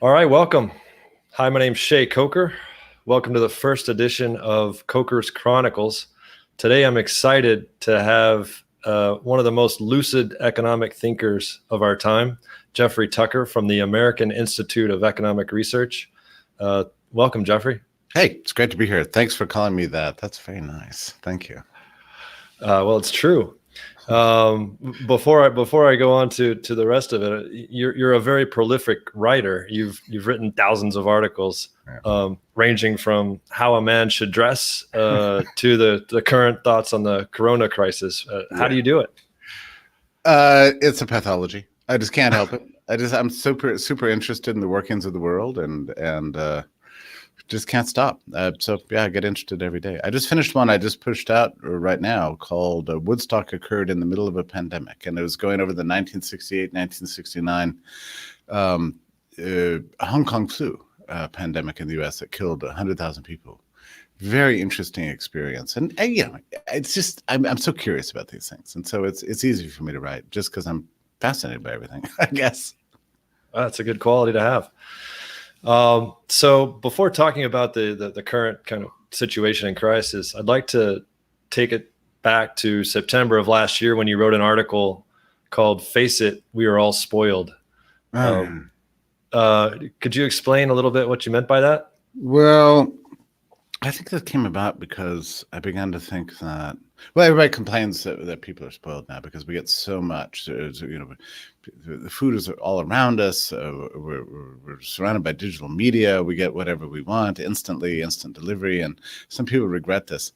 All right, welcome. Hi, my name's Shay Coker. Welcome to the first edition of Coker's Chronicles. Today, I'm excited to have one of the most lucid economic thinkers of our time, Jeffrey Tucker from the American Institute of Economic Research. Welcome, Jeffrey. Hey, it's great to be here. Thanks for calling me that. That's very nice. Thank you. Well, it's true. Before I go on to the rest of it, you're a very prolific writer. You've written thousands of articles, ranging from how a man should dress to the current thoughts on the corona crisis. How do you do it? It's a pathology. I just can't help it. I'm super interested in the workings of the world and just can't stop. So yeah, I get interested every day. I just finished one I just pushed out right now called Woodstock Occurred in the Middle of a Pandemic. And it was going over the 1968, 1969 Hong Kong flu pandemic in the US that killed 100,000 people. Very interesting experience. And it's just, I'm so curious about these things. And so it's easy for me to write just because I'm fascinated by everything, I guess. That's a good quality to have. So before talking about the current kind of situation and crisis, I'd like to take it back to September of last year when you wrote an article called "Face It, We Are All Spoiled." Could you explain a little bit what you meant by that? Well, I think that came about because I began to think that, well, everybody complains that people are spoiled now because we get so much. The food is all around us. We're surrounded by digital media. We get whatever we want instantly, instant delivery. And some people regret this.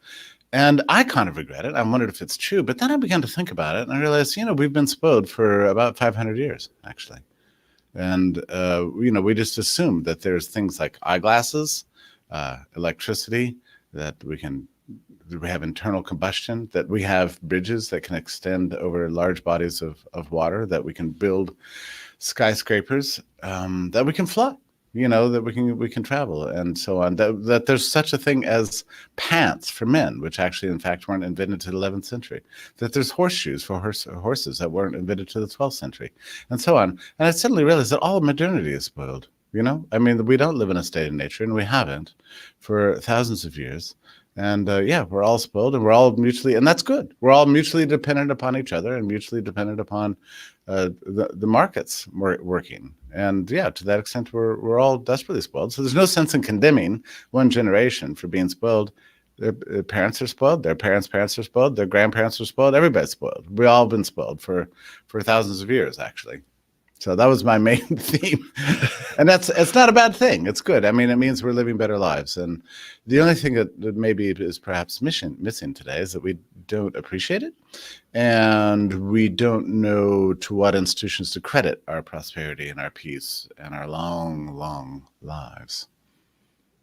And I kind of regret it. I wondered if it's true. But then I began to think about it. And I realized, we've been spoiled for about 500 years, actually. And, we just assume that there's things like eyeglasses, electricity, that we have internal combustion, that we have bridges that can extend over large bodies of water, that we can build skyscrapers, that we can fly, that we can travel and so on, that there's such a thing as pants for men, which actually in fact weren't invented to the 11th century, that there's horseshoes for horses that weren't invented to the 12th century, and so on. And I suddenly realized that all of modernity is spoiled. We don't live in a state of nature, and we haven't for thousands of years. And we're all spoiled, and we're all mutually, and that's good. We're all mutually dependent upon each other and mutually dependent upon the markets working. And to that extent, we're all desperately spoiled. So there's no sense in condemning one generation for being spoiled. Their parents are spoiled. Their parents' parents are spoiled. Their grandparents are spoiled. Everybody's spoiled. We've all been spoiled for thousands of years, actually. So that was my main theme. And it's not a bad thing. It's good. I mean, it means we're living better lives. And the only thing that maybe is perhaps missing today is that we don't appreciate it. And we don't know to what institutions to credit our prosperity and our peace and our long, long lives.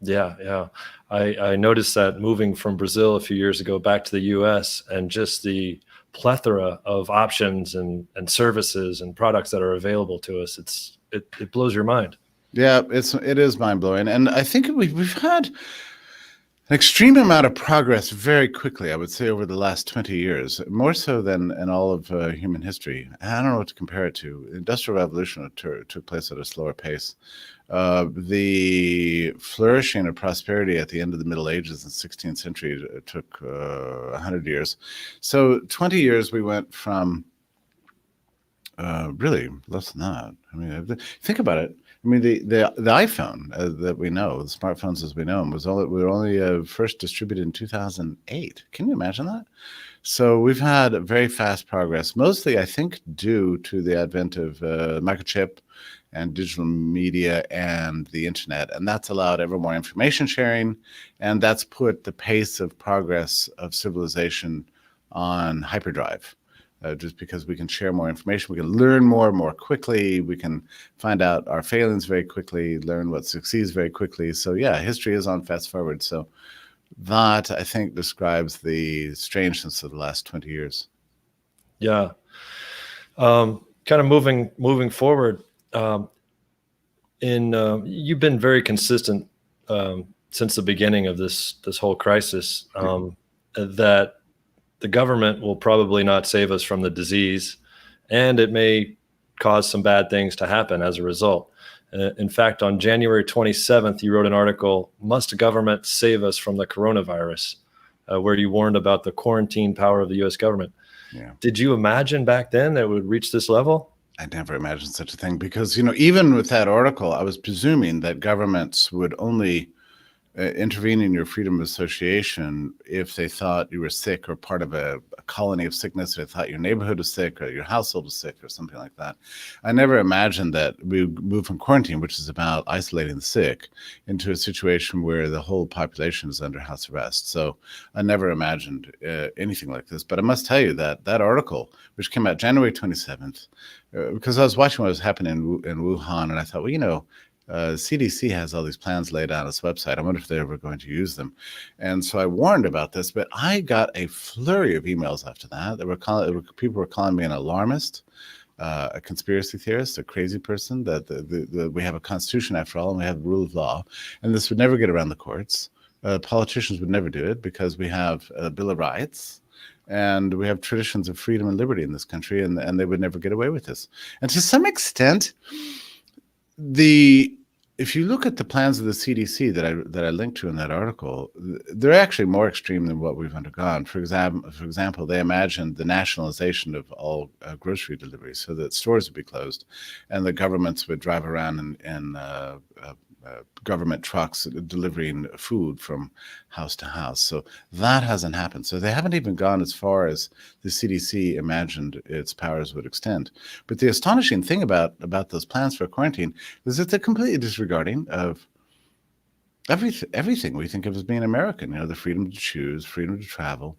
Yeah. I noticed that moving from Brazil a few years ago back to the US, and just the plethora of options and services and products that are available to us, it blows your mind. Yeah, it is mind blowing, and I think we've had an extreme amount of progress very quickly. I would say over the last 20 years, more so than in all of human history. I don't know what to compare it to. The Industrial Revolution took place at a slower pace. The flourishing of prosperity at the end of the Middle Ages in the 16th century took 100 years. So 20 years we went from really less than that. I mean, think about it. I mean, the iPhone that we know, the smartphones as we know them, were only first distributed in 2008. Can you imagine that? So we've had very fast progress, mostly, I think, due to the advent of microchip and digital media and the internet. And that's allowed ever more information sharing. And that's put the pace of progress of civilization on hyperdrive. Just because we can share more information, we can learn more quickly, we can find out our failings very quickly, learn what succeeds very quickly. So history is on fast forward. So that, I think, describes the strangeness of the last 20 years. Yeah. Kind of moving forward, you've been very consistent since the beginning of this whole crisis, that the government will probably not save us from the disease, and it may caused some bad things to happen as a result. In fact, on January 27th, you wrote an article, "Must Government Save Us from the Coronavirus?" Where you warned about the quarantine power of the U.S. government. Yeah. Did you imagine back then that it would reach this level? I never imagined such a thing because, even with that article, I was presuming that governments would only intervene in your freedom of association if they thought you were sick or part of a colony of sickness, or they thought your neighborhood was sick or your household was sick or something like that. I never imagined that we would move from quarantine, which is about isolating the sick, into a situation where the whole population is under house arrest. So I never imagined anything like this. But I must tell you that that article, which came out January 27th, because I was watching what was happening in Wuhan, and I thought, well, CDC has all these plans laid out on its website. I wonder if they're ever going to use them. And so I warned about this, but I got a flurry of emails after that. People were calling me an alarmist, a conspiracy theorist, a crazy person, that we have a constitution after all, and we have the rule of law, and this would never get around the courts. Politicians would never do it because we have a Bill of Rights. And we have traditions of freedom and liberty in this country, and they would never get away with this. And to some extent, if you look at the plans of the CDC that I linked to in that article, they're actually more extreme than what we've undergone. For example, they imagined the nationalization of all grocery deliveries, so that stores would be closed, and the governments would drive around in government trucks delivering food from house to house. So that hasn't happened. So they haven't even gone as far as the CDC imagined its powers would extend. But the astonishing thing about those plans for quarantine is that they're completely disregarding of everything we think of as being American. The freedom to choose, freedom to travel,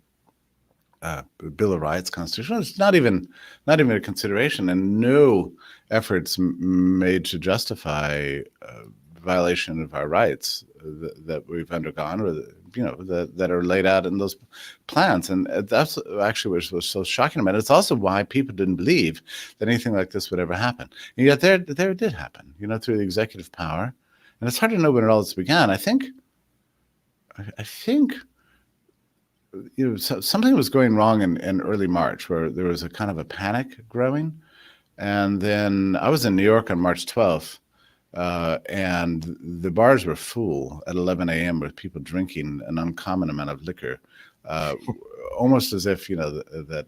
Bill of Rights, Constitution. It's not even a consideration, and no efforts made to justify violation of our rights that we've undergone, or that are laid out in those plans. And that's actually what was so shocking about it. It's also why people didn't believe that anything like this would ever happen. And yet there it did happen, through the executive power. And it's hard to know when it all began. I think something was going wrong in early March, where there was a kind of a panic growing. And then I was in New York on March 12th. And the bars were full at 11 a.m. with people drinking an uncommon amount of liquor, almost as if that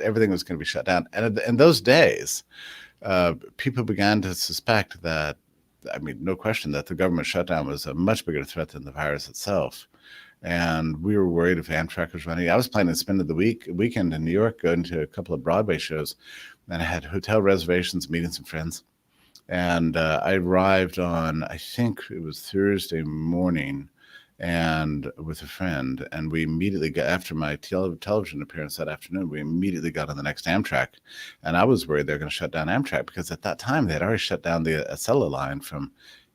everything was going to be shut down. And in those days, people began to suspect that, no question, that the government shutdown was a much bigger threat than the virus itself. And we were worried if Amtrak was running. I was planning to spend the weekend in New York, going to a couple of Broadway shows, and I had hotel reservations, meeting some friends. And I arrived on, I think it was Thursday morning, and with a friend, and we immediately got, after my television appearance that afternoon, we immediately got on the next Amtrak. And I was worried they were going to shut down Amtrak, because at that time they had already shut down the Acela line from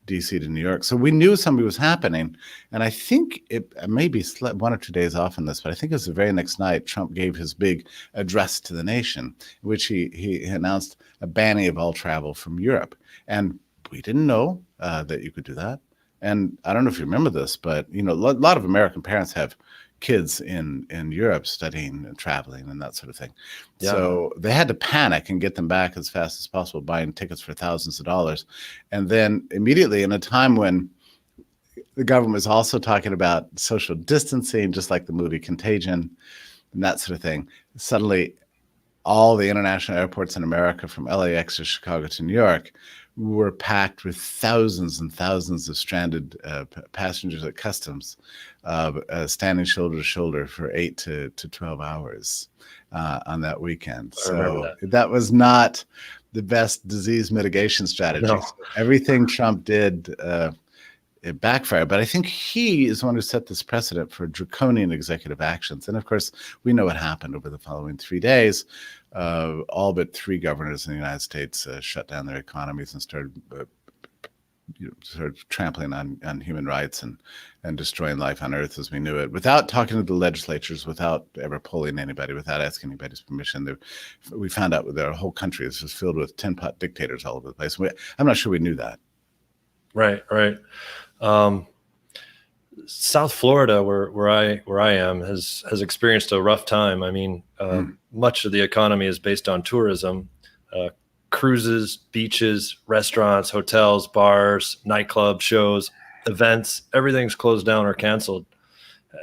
DC to New York. So we knew something was happening. And I think it maybe slept 1 or 2 days off on this, but I think it was the very next night Trump gave his big address to the nation, in which he announced a banning of all travel from Europe. And we didn't know that you could do that. And I don't know if you remember this, but a lot of American parents have kids in Europe studying and traveling and that sort of thing. Yeah. So they had to panic and get them back as fast as possible, buying tickets for thousands of dollars. And then immediately, in a time when the government was also talking about social distancing, just like the movie Contagion and that sort of thing, suddenly all the international airports in America, from LAX to Chicago to New York, were packed with thousands and thousands of stranded passengers at customs, standing shoulder to shoulder for 8 to 12 hours on that weekend. So that was not the best disease mitigation strategy. No. Everything Trump did, it backfired. But I think he is the one who set this precedent for draconian executive actions. And of course, we know what happened over the following 3 days. All but 3 governors in the United States shut down their economies and started trampling on human rights and destroying life on Earth as we knew it, without talking to the legislatures, without ever polling anybody, without asking anybody's permission. We found out that our whole country is just filled with tin-pot dictators all over the place. I'm not sure we knew that. Right. South Florida, where I am, has experienced a rough time. Much of the economy is based on tourism. cruises, beaches, restaurants, hotels, bars, nightclubs, shows, events, everything's closed down or canceled.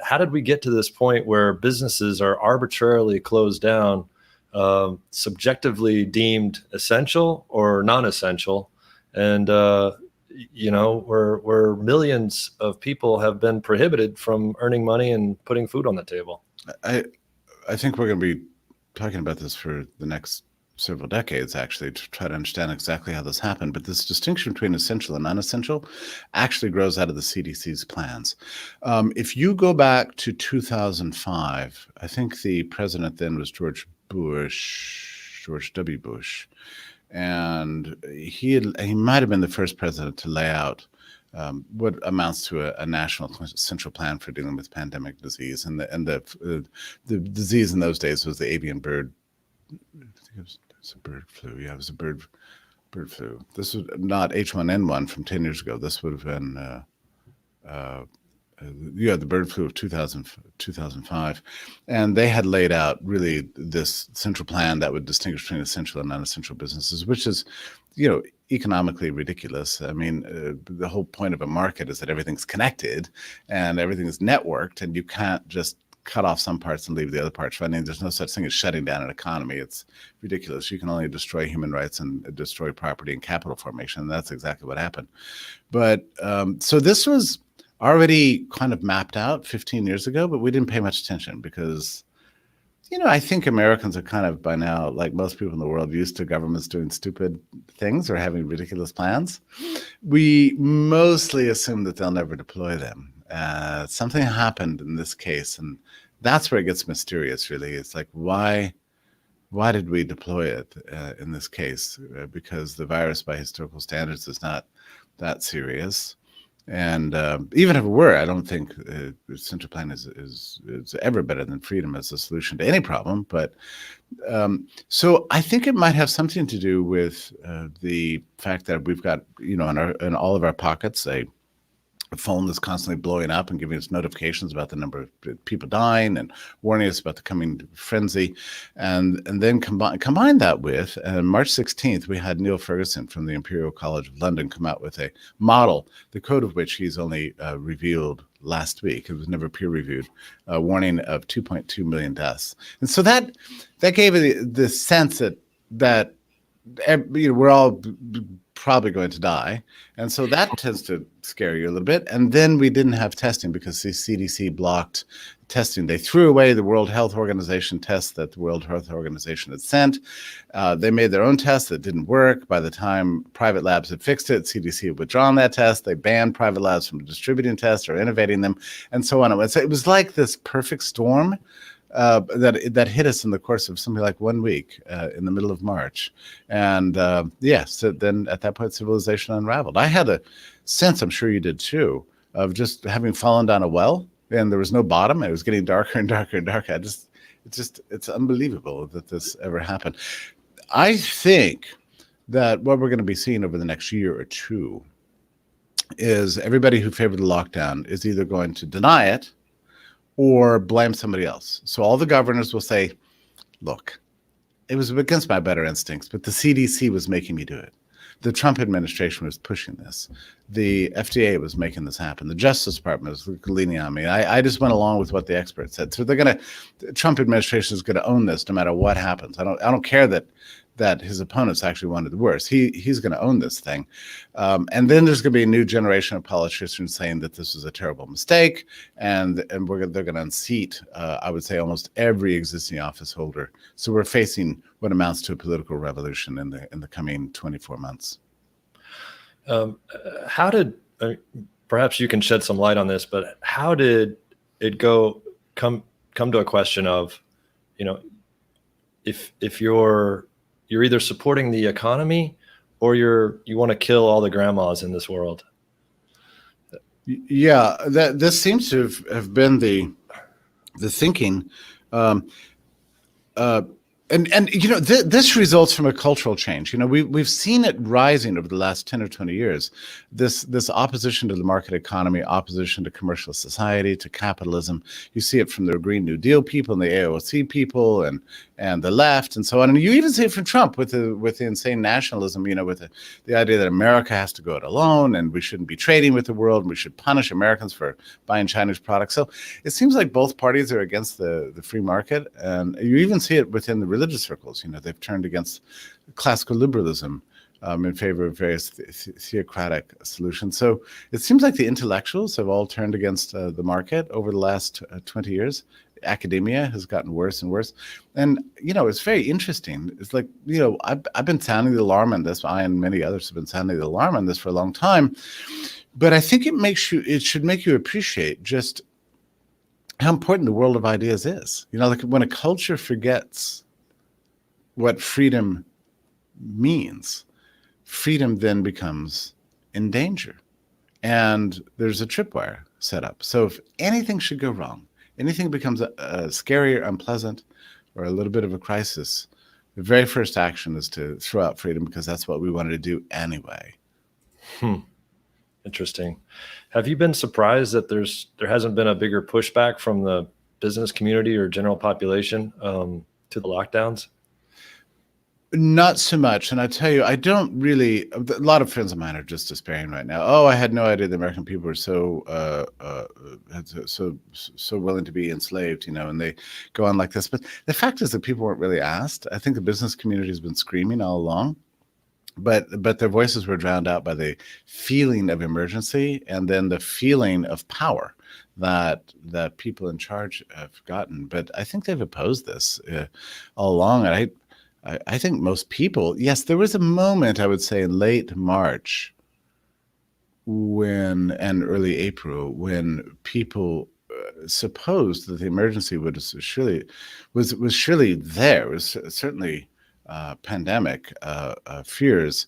How did we get to this point where businesses are arbitrarily closed down, subjectively deemed essential or non-essential, and where millions of people have been prohibited from earning money and putting food on the table? I think we're going to be talking about this for the next several decades, actually, to try to understand exactly how this happened. But this distinction between essential and non-essential actually grows out of the CDC's plans. If you go back to 2005, I think the president then was George W. Bush, and he might have been the first president to lay out what amounts to a national central plan for dealing with pandemic disease, and the disease in those days was the avian bird. I think it was a bird flu. Yeah, it was a bird flu. This was not H1N1 from 10 years ago. This would have been the bird flu of 2005, and they had laid out really this central plan that would distinguish between essential and non-essential businesses, which is, economically ridiculous. I mean, the whole point of a market is that everything's connected and everything is networked, and you can't just cut off some parts and leave the other parts running. There's no such thing as shutting down an economy. It's ridiculous. You can only destroy human rights and destroy property and capital formation. And that's exactly what happened. But so this was already kind of mapped out 15 years ago, but we didn't pay much attention because, I think Americans are kind of by now, like most people in the world, used to governments doing stupid things or having ridiculous plans. We mostly assume that they'll never deploy them. Something happened in this case, and that's where it gets mysterious, really. It's like, why did we deploy it in this case? Because the virus, by historical standards, is not that serious. And even if it were, I don't think the central plan is ever better than freedom as a solution to any problem. But so I think it might have something to do with the fact that we've got, in all of our pockets, a phone that's constantly blowing up and giving us notifications about the number of people dying and warning us about the coming frenzy. And then combine that with March 16th, we had Neil Ferguson from the Imperial College of London come out with a model, the code of which he's only revealed last week. It was never peer reviewed, warning of 2.2 million deaths. And so that gave the sense that we're all probably going to die. And so that tends to scare you a little bit. And then we didn't have testing because the CDC blocked testing. They threw away the World Health Organization tests that the World Health Organization had sent. They made their own tests that didn't work. By the time private labs had fixed it, CDC had withdrawn that test. They banned private labs from distributing tests or innovating them, and so on. So it was like this perfect storm that hit us in the course of something like 1 week in the middle of March. And so then at that point, civilization unraveled. I had a sense, I'm sure you did too, of just having fallen down a well and there was no bottom. It was getting darker and darker and darker. It's unbelievable that this ever happened. I think that what we're going to be seeing over the next year or two is everybody who favored the lockdown is either going to deny it or blame somebody else. So all the governors will say, look, it was against my better instincts, but the CDC was making me do it. The Trump administration was pushing this. The FDA was making this happen. The Justice Department was leaning on me. I just went along with what the experts said. So the Trump administration is going to own this no matter what happens. I don't care that his opponents actually wanted the worst. He's going to own this thing. And then there's going to be a new generation of politicians saying that this was a terrible mistake, and they're going to unseat, I would say, almost every existing office holder. So we're facing what amounts to a political revolution in the coming 24 months. How did, perhaps you can shed some light on this, but how did it come to a question of, if you're either supporting the economy or you want to kill all the grandmas in this world? Yeah, this seems to have been the thinking. And this results from a cultural change. We've seen it rising over the last 10 or 20 years. This opposition to the market economy, opposition to commercial society, to capitalism. You see it from the Green New Deal people and the AOC people and the left and so on. And you even see it from Trump with the insane nationalism, with the idea that America has to go it alone and we shouldn't be trading with the world and we should punish Americans for buying Chinese products. So it seems like both parties are against the free market. And you even see it within the religious circles. They've turned against classical liberalism in favor of various theocratic solutions. So it seems like the intellectuals have all turned against the market over the last 20 years. Academia has gotten worse and worse. And, it's very interesting. It's like, I've been sounding the alarm on this. I and many others have been sounding the alarm on this for a long time. But I think it should make you appreciate just how important the world of ideas is. Like when a culture forgets what freedom means, freedom then becomes in danger. And there's a tripwire set up. So if anything should go wrong, anything becomes scary or unpleasant or a little bit of a crisis, the very first action is to throw out freedom because that's what we wanted to do anyway. Interesting. Have you been surprised that there hasn't been a bigger pushback from the business community or general population to the lockdowns? Not so much. And I tell you, I don't really, a lot of friends of mine are just despairing right now. Oh, I had no idea the American people were so willing to be enslaved, and they go on like this. But the fact is that people weren't really asked. I think the business community has been screaming all along, but their voices were drowned out by the feeling of emergency and then the feeling of power that people in charge have gotten. But I think they've opposed this all along. And I think most people, yes, there was a moment, I would say, in late March and early April when people supposed that the emergency was surely there. It was certainly pandemic fears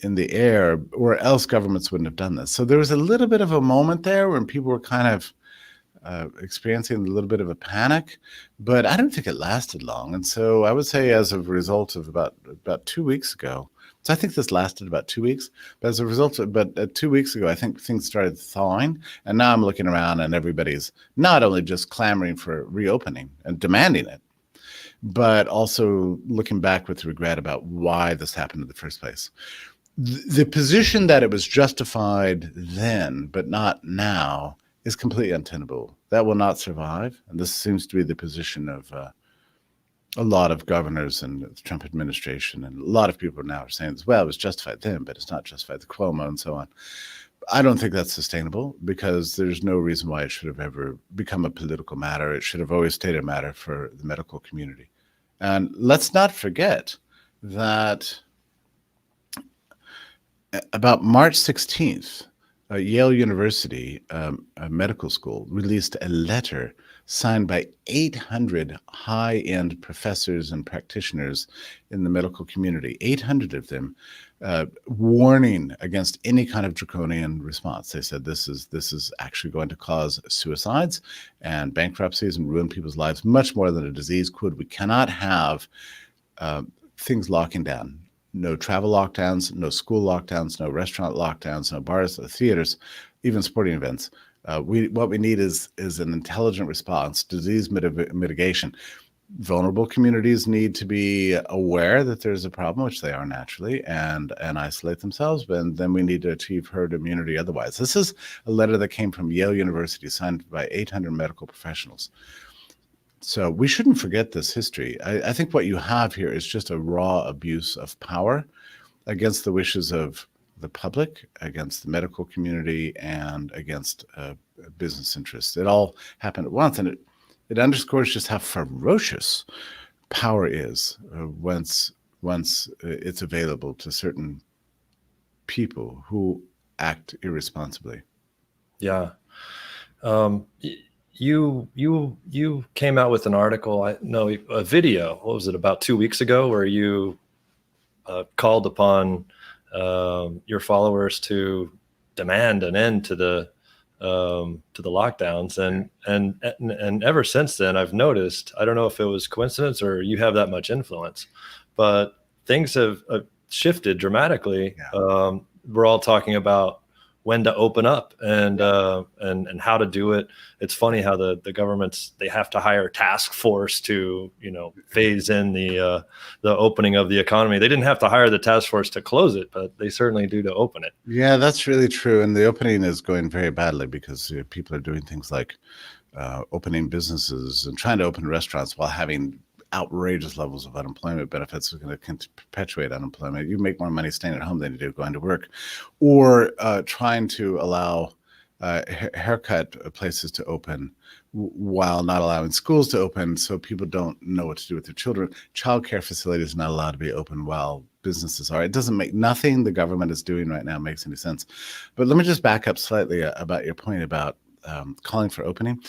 in the air, or else governments wouldn't have done this. So there was a little bit of a moment there when people were kind of experiencing a little bit of a panic, but I don't think it lasted long. And so I would say as a result of about 2 weeks ago, so I think this lasted about 2 weeks, but as a result of, 2 weeks ago, I think things started thawing. And now I'm looking around and everybody's not only just clamoring for reopening and demanding it, but also looking back with regret about why this happened in the first place. The position that it was justified then, but not now, is completely untenable. That will not survive. And this seems to be the position of a lot of governors and the Trump administration. And a lot of people now are saying, well, it was justified then, but it's not justified, the Cuomo and so on. I don't think that's sustainable because there's no reason why it should have ever become a political matter. It should have always stayed a matter for the medical community. And let's not forget that about March 16th, Yale University Medical School released a letter signed by 800 high-end professors and practitioners in the medical community, 800 of them, warning against any kind of draconian response. They said this is actually going to cause suicides and bankruptcies and ruin people's lives much more than a disease could. We cannot have things locking down. No travel lockdowns, no school lockdowns, no restaurant lockdowns, no bars, no theaters, even sporting events. What we need is an intelligent response, disease mitigation. Vulnerable communities need to be aware that there's a problem, which they are naturally, and isolate themselves. And then we need to achieve herd immunity otherwise. This is a letter that came from Yale University, signed by 800 medical professionals. So we shouldn't forget this history. I think what you have here is just a raw abuse of power against the wishes of the public, against the medical community, and against business interests. It all happened at once, and it underscores just how ferocious power is once it's available to certain people who act irresponsibly. Yeah. You came out with an article, a video, what was it, about 2 weeks ago, where you called upon your followers to demand an end to the to the lockdowns, and ever since then, I've noticed. I don't know if it was coincidence or you have that much influence, but things have shifted dramatically. Yeah. We're all talking about when to open up and how to do it. It's funny how the governments, they have to hire a task force to phase in the opening of the economy. They didn't have to hire the task force to close it, but they certainly do to open it. Yeah, that's really true. And the opening is going very badly because people are doing things like opening businesses and trying to open restaurants while having outrageous levels of unemployment benefits are going to perpetuate unemployment. You make more money staying at home than you do going to work, or trying to allow haircut places to open while not allowing schools to open, so people don't know what to do with their children. Childcare facilities are not allowed to be open while businesses are. It doesn't make nothing the government is doing right now makes any sense. But let me just back up slightly about your point about calling for opening.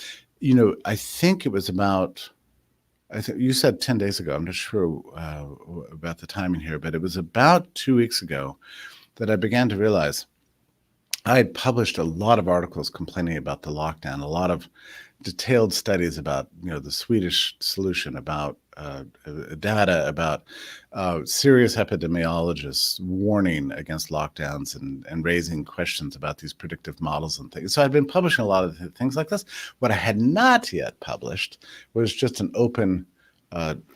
I think it was about, I think you said 10 days ago, I'm not sure about the timing here, but it was about 2 weeks ago that I began to realize I had published a lot of articles complaining about the lockdown, a lot of detailed studies about, the Swedish solution, about data, about serious epidemiologists warning against lockdowns and raising questions about these predictive models and things. So I'd been publishing a lot of things like this. What I had not yet published was just an open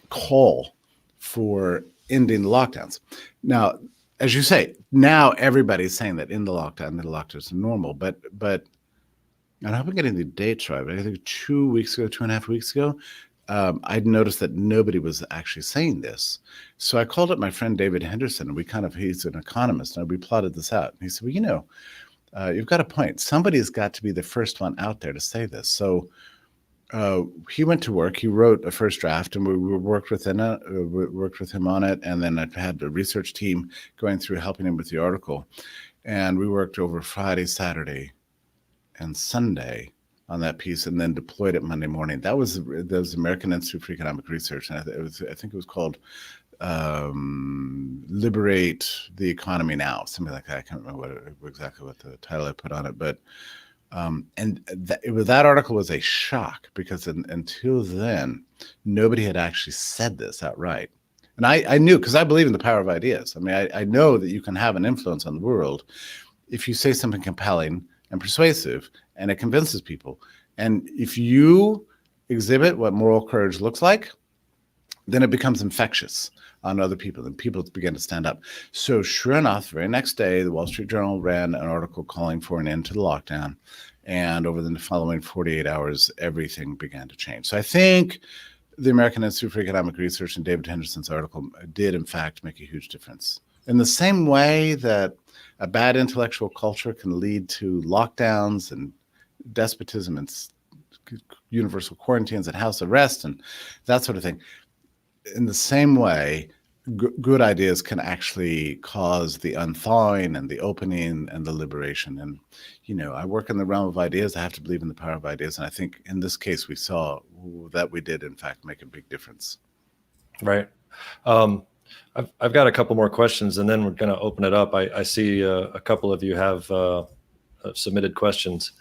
call for ending the lockdowns. Now, as you say, now everybody's saying that in the lockdowns are normal, but and I hope I'm getting the dates right, but I think 2 weeks ago, 2.5 weeks ago, I'd noticed that nobody was actually saying this. So I called up my friend David Henderson, and he's an economist, and we plotted this out. And he said, well, you've got a point. Somebody's got to be the first one out there to say this. So he went to work. He wrote a first draft, and we worked with him on it. And then I had a research team going through, helping him with the article. And we worked over Friday, Saturday, and Sunday on that piece, and then deployed it Monday morning. That was the American Institute for Economic Research, and I think it was called "Liberate the Economy Now," something like that. I can't remember exactly what the title I put on it, but that article was a shock because until then, nobody had actually said this outright. And I knew, because I believe in the power of ideas. I mean, I know that you can have an influence on the world if you say something compelling and persuasive, and it convinces people. And if you exhibit what moral courage looks like, then it becomes infectious on other people, and people begin to stand up. So sure enough, the very next day, the Wall Street Journal ran an article calling for an end to the lockdown. And over the following 48 hours, everything began to change. So I think the American Institute for Economic Research and David Henderson's article did, in fact, make a huge difference. In the same way that a bad intellectual culture can lead to lockdowns and despotism and universal quarantines and house arrest and that sort of thing. In the same way, good ideas can actually cause the unthawing and the opening and the liberation. And, I work in the realm of ideas. I have to believe in the power of ideas. And I think in this case, we saw that we did, in fact, make a big difference. Right. I've got a couple more questions, and then we're going to open it up. I see a couple of you have submitted questions.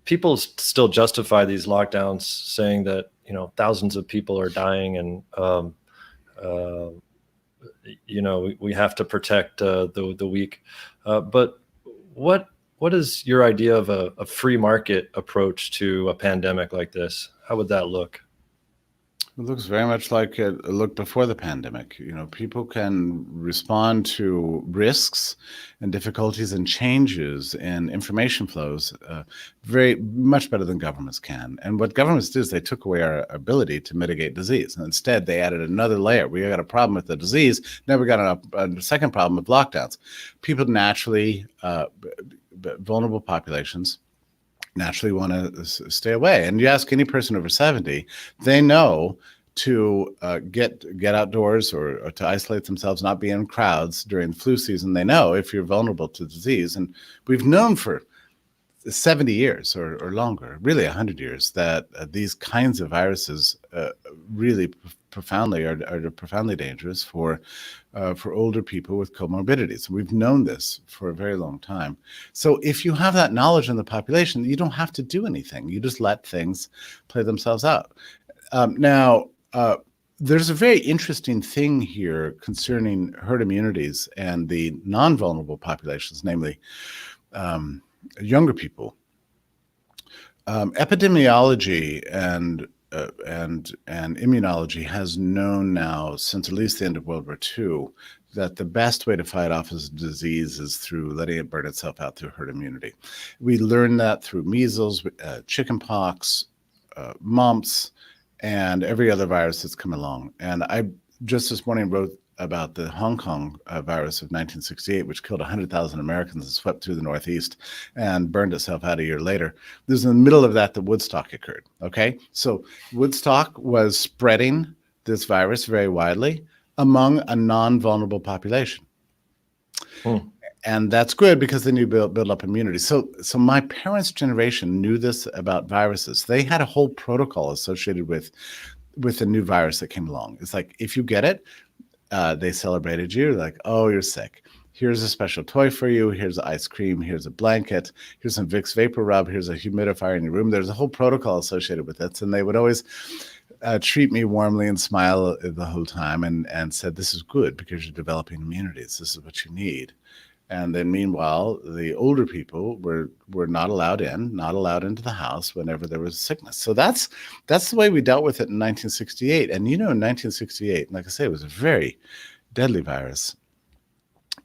People still justify these lockdowns, saying that thousands of people are dying, and we have to protect the weak. But what is your idea of a free market approach to a pandemic like this? How would that look? It looks very much like it looked before the pandemic. People can respond to risks and difficulties and changes in information flows very much better than governments can. And what governments did is they took away our ability to mitigate disease. And instead, they added another layer. We got a problem with the disease. Now we got a second problem with lockdowns. People naturally, vulnerable populations, naturally want to stay away. And you ask any person over 70, they know to get outdoors or to isolate themselves, not be in crowds during the flu season. They know if you're vulnerable to disease. And we've known for 70 years or longer, really 100 years, that these kinds of viruses really profoundly dangerous for older people with comorbidities. We've known this for a very long time. So if you have that knowledge in the population, you don't have to do anything. You just let things play themselves out. Now, there's a very interesting thing here concerning herd immunities and the non-vulnerable populations, namely younger people. Epidemiology and immunology has known now since at least the end of World War II that the best way to fight off a disease is through letting it burn itself out through herd immunity. We learned that through measles, chickenpox, mumps, and every other virus that's come along. And I just this morning wrote about the Hong Kong virus of 1968, which killed 100,000 Americans and swept through the Northeast and burned itself out a year later. There's in the middle of that Woodstock occurred, okay? So Woodstock was spreading this virus very widely among a non-vulnerable population. And that's good because then you build up immunity. So my parents' generation knew this about viruses. They had a whole protocol associated with the new virus that came along. It's like, if you get it, they celebrated you. Like, oh, you're sick. Here's a special toy for you. Here's ice cream. Here's a blanket. Here's some Vicks Vapor Rub. Here's a humidifier in your room. There's a whole protocol associated with it. And they would always treat me warmly and smile the whole time and said, this is good because you're developing immunities. This is what you need. And then meanwhile, the older people were not allowed into the house whenever there was sickness. So that's the way we dealt with it in 1968. And in 1968, like I say, it was a very deadly virus.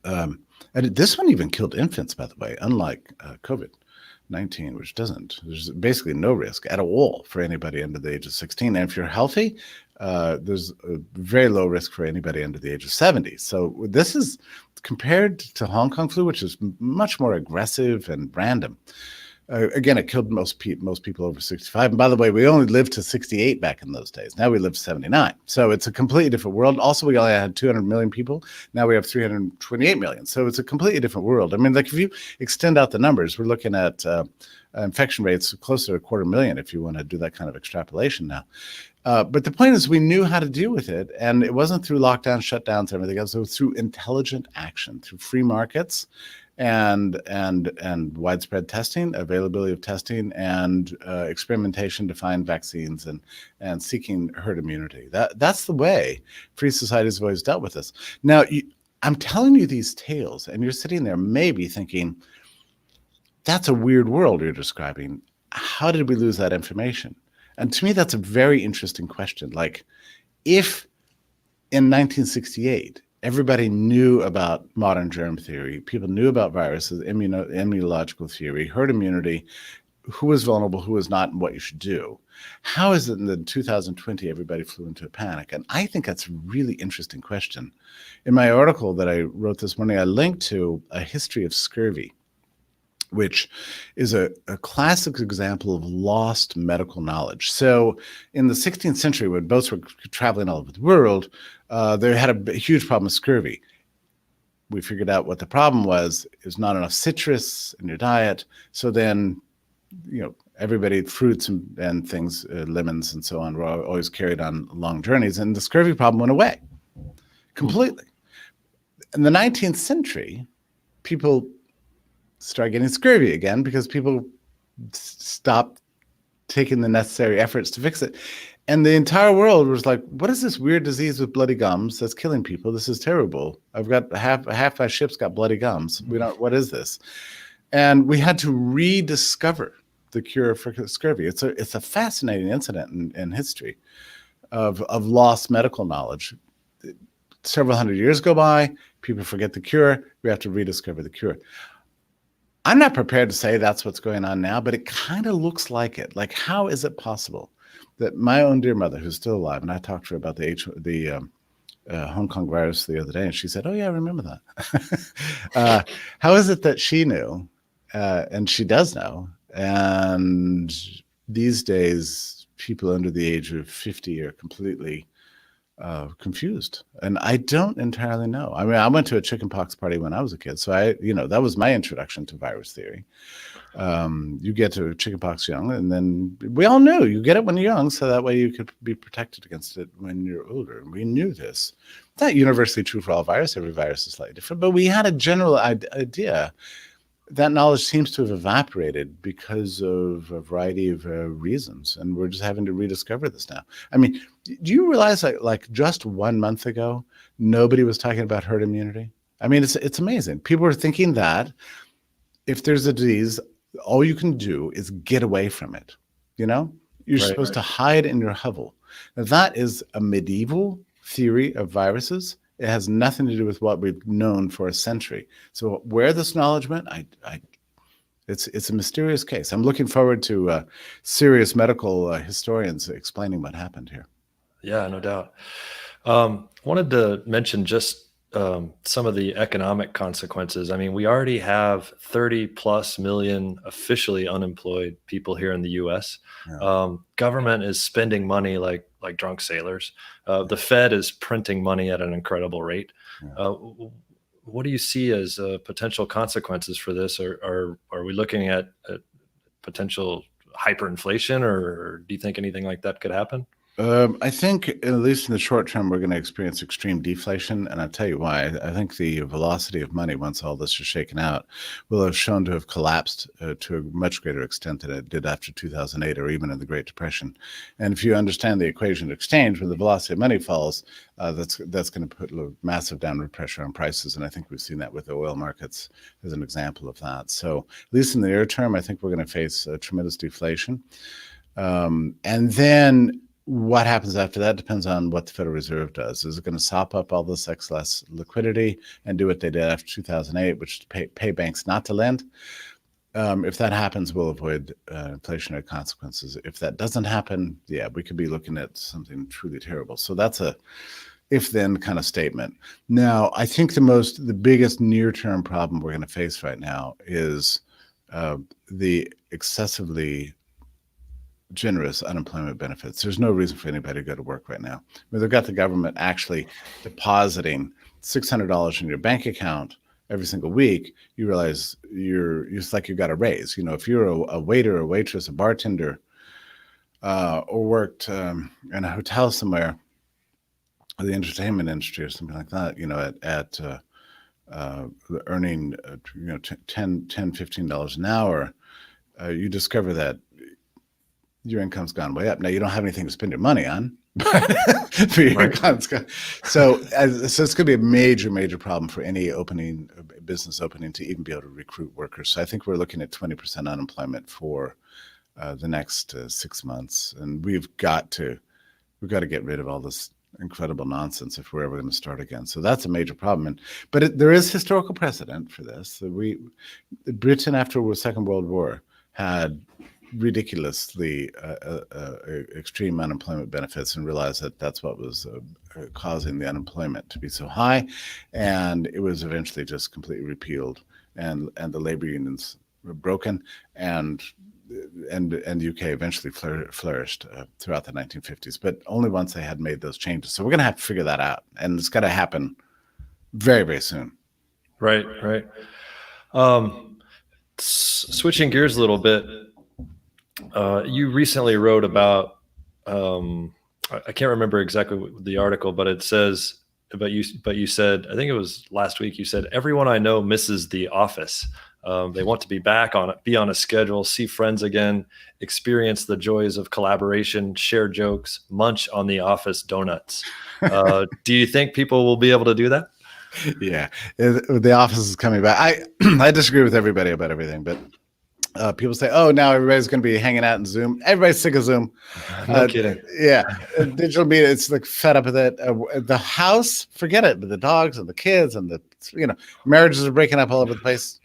And this one even killed infants, by the way, unlike COVID-19, which doesn't. There's basically no risk at all for anybody under the age of 16. And if you're healthy, there's a very low risk for anybody under the age of 70. So this is compared to Hong Kong flu, which is much more aggressive and random. Again, it killed most people over 65. And by the way, we only lived to 68 back in those days. Now we live to 79. So it's a completely different world. Also, we only had 200 million people. Now we have 328 million. So it's a completely different world. I mean, like if you extend out the numbers, we're looking at infection rates closer to 250,000 if you want to do that kind of extrapolation now. But the point is we knew how to deal with it. And it wasn't through lockdowns, shutdowns, and everything else. It was through intelligent action, through free markets and widespread testing, availability of testing, and experimentation to find vaccines and seeking herd immunity. That's the way free societies have always dealt with this. Now, I'm telling you these tales, and you're sitting there maybe thinking, that's a weird world you're describing. How did we lose that information? And to me, that's a very interesting question. Like, if in 1968, everybody knew about modern germ theory, people knew about viruses, immunological theory, herd immunity, who was vulnerable, who was not, and what you should do. How is it in the 2020 everybody flew into a panic? And I think that's a really interesting question. In my article that I wrote this morning, I linked to a history of scurvy, which is a classic example of lost medical knowledge. So in the 16th century, when boats were traveling all over the world, they had a huge problem with scurvy. We figured out what the problem was. There's not enough citrus in your diet. So then, everybody, fruits and things, lemons and so on, were always carried on long journeys. And the scurvy problem went away completely. In the 19th century, people start getting scurvy again because people stopped taking the necessary efforts to fix it. And the entire world was like, what is this weird disease with bloody gums that's killing people? This is terrible. I've got half my ship's got bloody gums. What is this? And we had to rediscover the cure for scurvy. It's a fascinating incident in history of lost medical knowledge. Several hundred years go by, people forget the cure, we have to rediscover the cure. I'm not prepared to say that's what's going on now, but it kind of looks like it. Like, how is it possible that my own dear mother, who's still alive, and I talked to her about the Hong Kong virus the other day, and she said, "Oh yeah, I remember that." How is it that she knew, and she does know, and these days people under the age of 50 are completely confused, and I don't entirely know. I mean, I went to a chickenpox party when I was a kid, so that was my introduction to virus theory. You get to chickenpox young, and then we all knew you get it when you're young, so that way you could be protected against it when you're older. We knew this. Not universally true for all viruses. Every virus is slightly different, but we had a general idea. That knowledge seems to have evaporated because of a variety of reasons, and we're just having to rediscover this now. I mean, do you realize like just 1 month ago, nobody was talking about herd immunity? I mean, it's amazing. People are thinking that if there's a disease, all you can do is get away from it. You're supposed to hide in your hovel. Now, that is a medieval theory of viruses. It has nothing to do with what we've known for a century. So where this knowledge went, it's a mysterious case. I'm looking forward to serious medical historians explaining what happened here. Yeah, no doubt. Wanted to mention just some of the economic consequences. I mean, we already have 30 plus million officially unemployed people here in the US. Yeah. Government is spending money like drunk sailors. The Fed is printing money at an incredible rate. Yeah. What do you see as potential consequences for this? Are we looking at potential hyperinflation, or do you think anything like that could happen? I think, at least in the short term, we're going to experience extreme deflation, and I'll tell you why. I think the velocity of money, once all this is shaken out, will have shown to have collapsed to a much greater extent than it did after 2008 or even in the Great Depression. And if you understand the equation of exchange, when the velocity of money falls, that's going to put massive downward pressure on prices, and I think we've seen that with the oil markets as an example of that. So, at least in the near term, I think we're going to face tremendous deflation, and then what happens after that depends on what the Federal Reserve does. Is it going to sop up all this excess liquidity and do what they did after 2008, which is pay banks not to lend? If that happens, we'll avoid inflationary consequences. If that doesn't happen, yeah, we could be looking at something truly terrible. So that's a if-then kind of statement. Now, I think the biggest near-term problem we're going to face right now is the excessively generous unemployment benefits. There's no reason for anybody to go to work right now. I mean, they've got the government actually depositing $600 in your bank account every single week. You realize it's like you got a raise. If you're a waiter, a waitress, a bartender, or worked in a hotel somewhere, or the entertainment industry or something like that, at earning $10, $15 an hour, you discover that your income's gone way up. Now, you don't have anything to spend your money on, but your income's gone. So it's going to be a major, major problem for any business opening to even be able to recruit workers. So I think we're looking at 20% unemployment for the next 6 months, and we've got to get rid of all this incredible nonsense if we're ever going to start again. So that's a major problem. But there is historical precedent for this. Britain, after the Second World War, had ridiculously extreme unemployment benefits and realized that that's what was causing the unemployment to be so high, and it was eventually just completely repealed, and the labor unions were broken, and the UK eventually flourished throughout the 1950s, but only once they had made those changes. So we're going to have to figure that out, and it's got to happen very, very soon. Right. Switching gears a little bit, you recently wrote about, I can't remember exactly the article, but it says, but you said, I think it was last week, you said, everyone I know misses the office. They want to be be on a schedule, see friends again, experience the joys of collaboration, share jokes, munch on the office donuts. Do you think people will be able to do that? Yeah, the office is coming back. I disagree with everybody about everything, but people say, "Oh, now everybody's going to be hanging out in Zoom." Everybody's sick of Zoom. No kidding. Yeah, digital media. It's like fed up with it. The house, forget it. But the dogs and the kids and marriages are breaking up all over the place.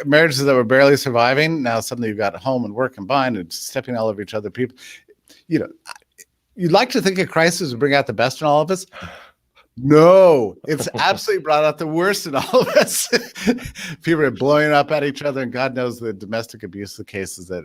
Marriages that were barely surviving, now suddenly you've got home and work combined and stepping all over each other. People, you'd like to think a crisis would bring out the best in all of us, No, it's absolutely brought out the worst in all of us. People are blowing up at each other, and God knows the domestic abuse cases that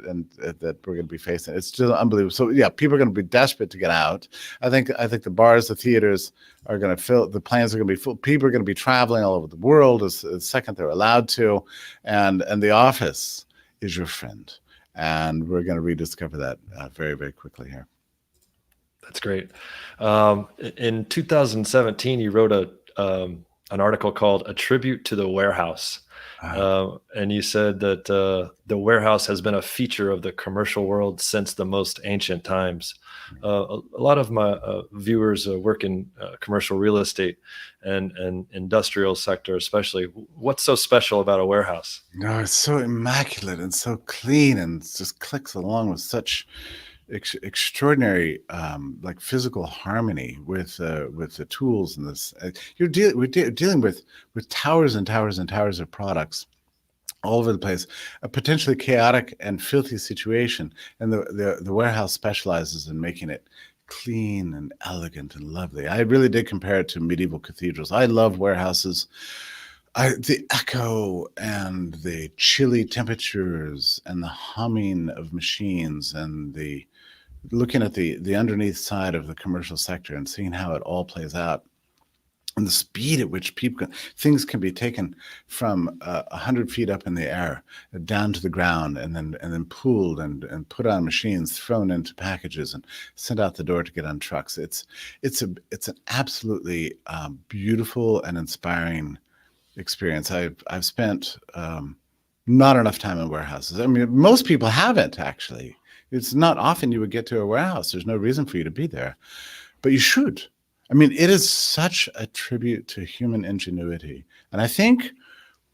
we're going to be facing. It's just unbelievable. So yeah, people are going to be desperate to get out. I think the bars, the theaters are going to fill. The planes are going to be full. People are going to be traveling all over the world as second they're allowed to, and the office is your friend, and we're going to rediscover that very, very quickly here. That's great. In 2017, you wrote an article called "A Tribute to the Warehouse," and you said that the warehouse has been a feature of the commercial world since the most ancient times. A lot of my viewers work in commercial real estate and industrial sector, especially. What's so special about a warehouse? No, it's so immaculate and so clean, and it just clicks along with such extraordinary like physical harmony with the tools and this. We're dealing with towers and towers and towers of products all over the place, a potentially chaotic and filthy situation, and the warehouse specializes in making it clean and elegant and lovely. I really did compare it to medieval cathedrals. I love warehouses. The echo and the chilly temperatures and the humming of machines and the looking at the underneath side of the commercial sector and seeing how it all plays out, and the speed at which things can be taken from 100 feet up in the air down to the ground, and then pulled and put on machines, thrown into packages, and sent out the door to get on trucks. It's an absolutely beautiful and inspiring experience. I've spent not enough time in warehouses. I mean, most people haven't actually. It's not often you would get to a warehouse. There's no reason for you to be there, but you should. I mean, it is such a tribute to human ingenuity. And I think,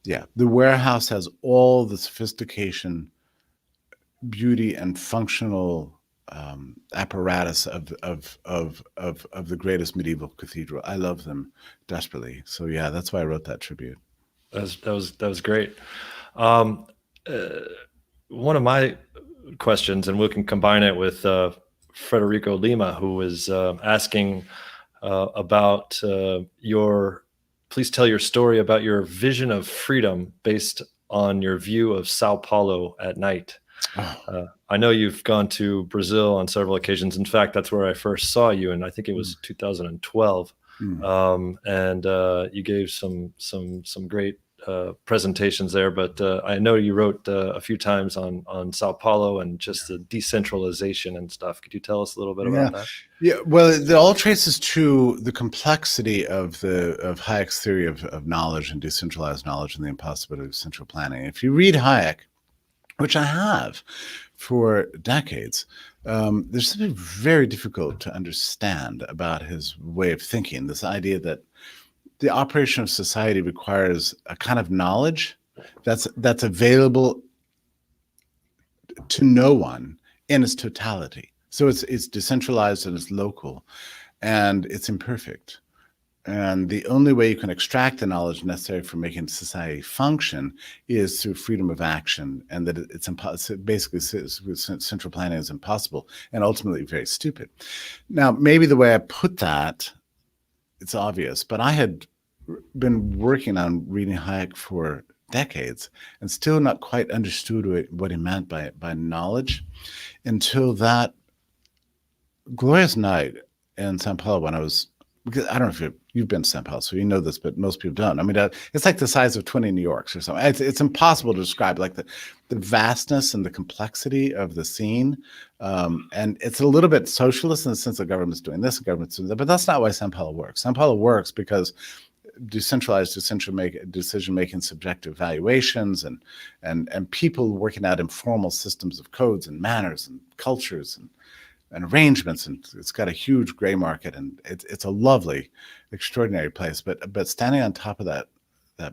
yeah, the warehouse has all the sophistication, beauty, and functional apparatus of the greatest medieval cathedral. I love them desperately. So yeah, that's why I wrote that tribute. That was great. One of my questions, and we can combine it with Federico Lima, who was asking about please tell your story about your vision of freedom based on your view of Sao Paulo at night. I know you've gone to Brazil on several occasions. In fact, that's where I first saw you, and I think it was 2012. And you gave some great presentations there, but I know you wrote a few times on Sao Paulo and just the decentralization and stuff. Could you tell us a little bit about that? Yeah, well, it all traces to the complexity of Hayek's theory of knowledge and decentralized knowledge and the impossibility of central planning. If you read Hayek, which I have for decades, there's something very difficult to understand about his way of thinking, this idea that the operation of society requires a kind of knowledge that's available to no one in its totality. So it's decentralized and it's local and it's imperfect. And the only way you can extract the knowledge necessary for making society function is through freedom of action, and that it's impossible. Basically, central planning is impossible and ultimately very stupid. Now, maybe the way I put that, it's obvious, but I had been working on reading Hayek for decades and still not quite understood what he meant by knowledge until that glorious night in Sao Paulo when I was, because I don't know if you've been to Sao Paulo, so you know this, but most people don't. I mean, it's like the size of 20 New Yorks or something. It's impossible to describe, like the vastness and the complexity of the scene. And it's a little bit socialist in the sense the government's doing this, the government's doing that, but that's not why Sao Paulo works. Sao Paulo works because decentralized decision-making, subjective valuations, and people working out informal systems of codes and manners and cultures and arrangements, and it's got a huge gray market, and it's a lovely, extraordinary place. But standing on top of that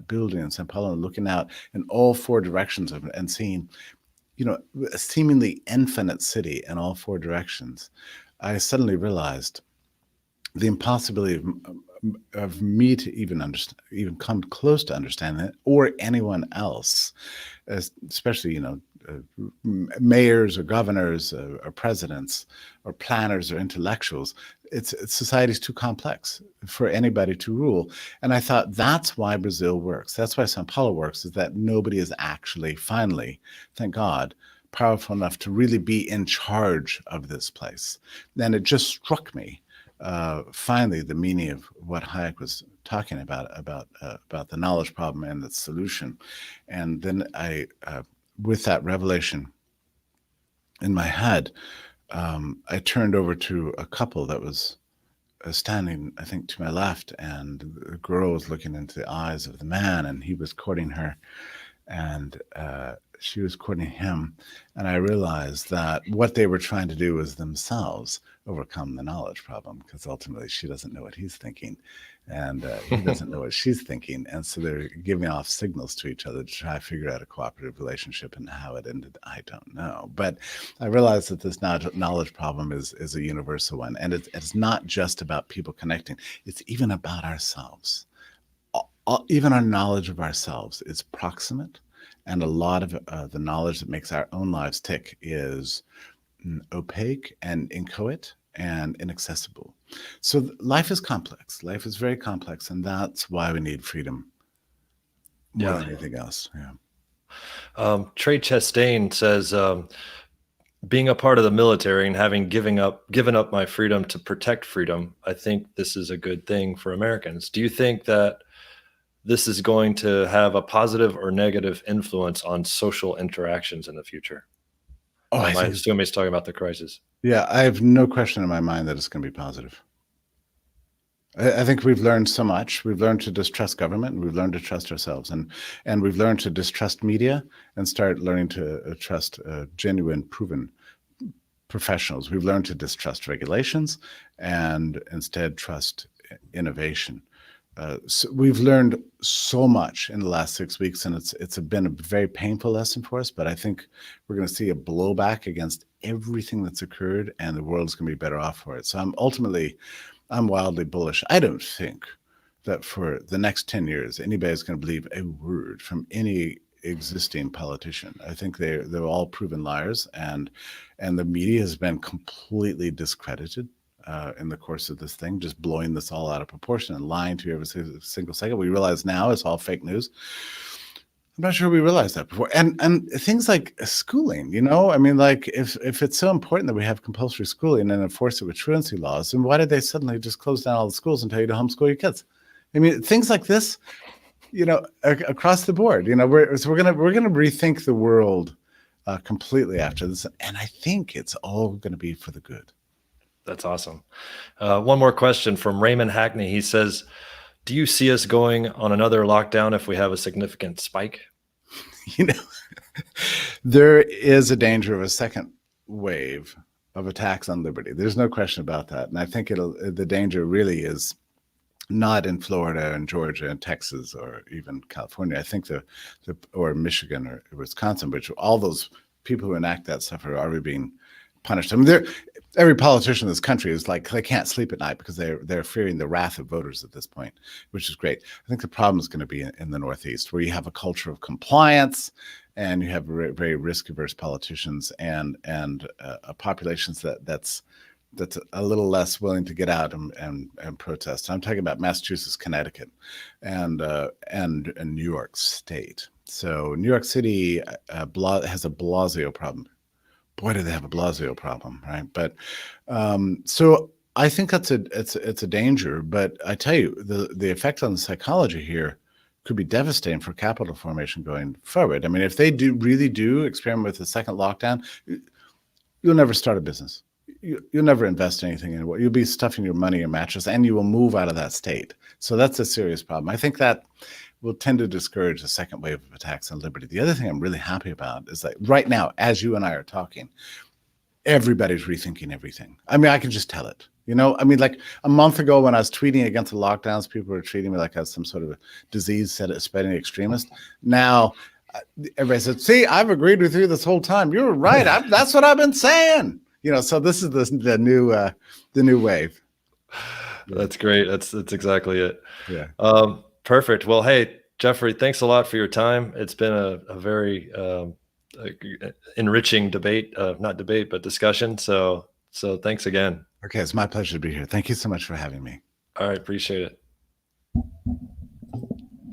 building in Sao Paulo and looking out in all four directions of it and seeing, a seemingly infinite city in all four directions, I suddenly realized the impossibility of of me to even understand, even come close to understanding it, or anyone else, especially mayors or governors or presidents or planners or intellectuals. It's society's too complex for anybody to rule. And I thought that's why Brazil works. That's why Sao Paulo works, is that nobody is actually, finally, thank God, powerful enough to really be in charge of this place. Then it just struck me, finally, the meaning of what Hayek was talking about the knowledge problem and its solution. And then I, with that revelation in my head, I turned over to a couple that was standing, I think, to my left, and the girl was looking into the eyes of the man, and he was courting her, and she was courting him. And I realized that what they were trying to do was themselves overcome the knowledge problem, because ultimately she doesn't know what he's thinking, and he doesn't know what she's thinking. And so they're giving off signals to each other to try to figure out a cooperative relationship. And how it ended, I don't know. But I realized that this knowledge problem is a universal one. And it's not just about people connecting. It's even about ourselves. Even our knowledge of ourselves is proximate. And a lot of the knowledge that makes our own lives tick is opaque and inchoate and inaccessible. So life is complex. Life is very complex, and that's why we need freedom more than anything else. Yeah. Trey Chastain says, being a part of the military and having given up my freedom to protect freedom, I think this is a good thing for Americans. Do you think that this is going to have a positive or negative influence on social interactions in the future? I assume he's talking about the crisis. Yeah, I have no question in my mind that it's going to be positive. I think we've learned so much. We've learned to distrust government, and we've learned to trust ourselves, and we've learned to distrust media and start learning to trust genuine, proven professionals. We've learned to distrust regulations and instead trust innovation. So we've learned so much in the last 6 weeks, and it's been a very painful lesson for us, but I think we're going to see a blowback against everything that's occurred, and the world's going to be better off for it. So I'm wildly bullish. I don't think that for the next 10 years, anybody's going to believe a word from any existing politician. I think they're all proven liars, and the media has been completely discredited in the course of this thing, just blowing this all out of proportion and lying to you every single second. We realize now it's all fake news. I'm not sure we realized that before. And things like schooling, I mean, like if it's so important that we have compulsory schooling and enforce it with truancy laws, then why did they suddenly just close down all the schools and tell you to homeschool your kids? I mean, things like this, across the board, we're gonna rethink the world completely after this, and I think it's all going to be for the good. That's awesome. One more question from Raymond Hackney. He says, do you see us going on another lockdown if we have a significant spike? There is a danger of a second wave of attacks on liberty. There's no question about that. And I think the danger really is not in Florida and Georgia and Texas or even California. I think or Michigan or Wisconsin, which all those people who enact that stuff are already being punished. I mean, every politician in this country is like, they can't sleep at night because they're fearing the wrath of voters at this point, which is great. I think the problem is going to be in the Northeast, where you have a culture of compliance, and you have very risk-averse politicians and populations that's a little less willing to get out and protest. I'm talking about Massachusetts, Connecticut, and New York State. So New York City has a Blasio problem. Boy, do they have a Blasio problem, right? But so I think it's a danger. But I tell you, the effect on the psychology here could be devastating for capital formation going forward. I mean, if they really do experiment with a second lockdown, you'll never start a business. You'll never invest anything in it. You'll be stuffing your money in mattress, and you will move out of that state. So that's a serious problem. I think that will tend to discourage a second wave of attacks on liberty. The other thing I'm really happy about is that right now, as you and I are talking, everybody's rethinking everything. I mean, I can just tell it. I mean, like a month ago when I was tweeting against the lockdowns, people were treating me like I was some sort of a disease-spreading extremist. Now, everybody said, see, I've agreed with you this whole time. You're right. That's what I've been saying. So this is the new wave. That's great. That's exactly it. Yeah. Perfect. Well, hey, Jeffrey, thanks a lot for your time. It's been a very enriching debate, not debate, but discussion. So thanks again. Okay, it's my pleasure to be here. Thank you so much for having me. All right, appreciate it.